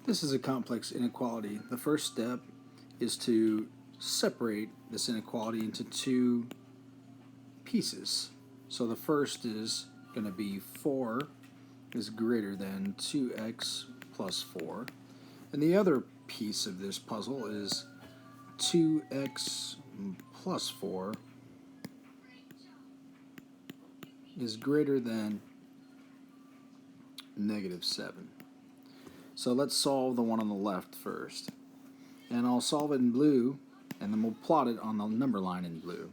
This is a complex inequality. The first step is to separate this inequality into two pieces. So the first is going to be 4 is greater than 2x plus 4. And the other piece of this puzzle is 2x plus 4 is greater than -7. So let's solve the one on the left first. And I'll solve it in blue, and then we'll plot it on the number line in blue.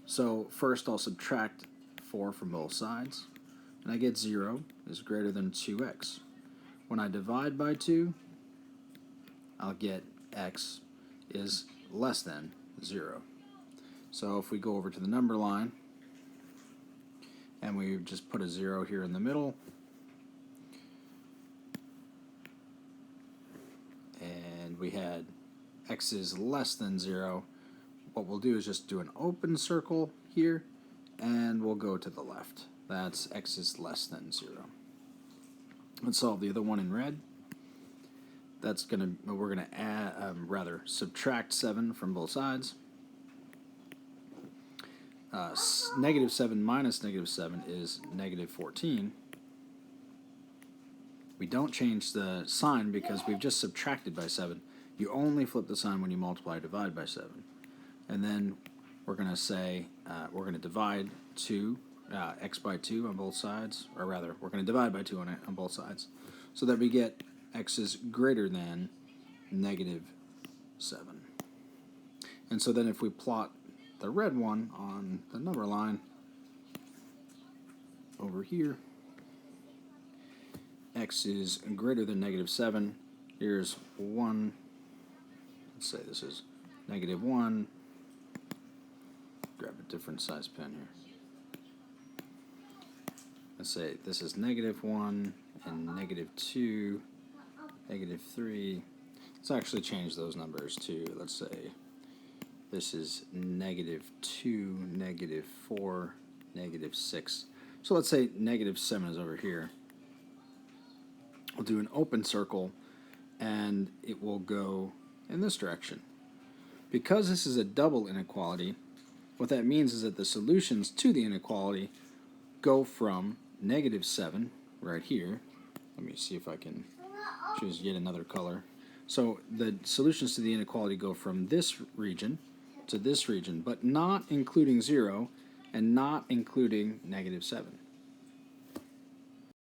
So first I'll subtract 4 from both sides, and I get 0 is greater than 2x. When I divide by 2, I'll get x is less than 0. So if we go over to the number line, and we just put a 0 here in the middle, and we had x is less than 0, what we'll do is just do an open circle here, and we'll go to the left. That's x is less than 0. Let's solve the other one in red. We're gonna add, subtract 7 from both sides. -7 minus -7 is -14. We don't change the sign because we've just subtracted by 7. You only flip the sign when you multiply or divide by 7. And then we're going to say, we're going to divide x by 2 on both sides, or rather, we're going to divide by 2 on both sides, so that we get x is greater than -7. And so then if we plot the red one on the number line over here, x is greater than -7. Here's 1. Let's say this is -1. Grab a different size pen here. Let's say this is -1 and -2, -3. Let's actually change those numbers to, let's say, this is -2, -4, -6. So let's say -7 is over here. We'll do an open circle, and it will go in this direction. Because this is a double inequality, what that means is that the solutions to the inequality go from -7 right here. Let me see if I can choose yet another color. So the solutions to the inequality go from this region to this region, but not including 0 and not including -7.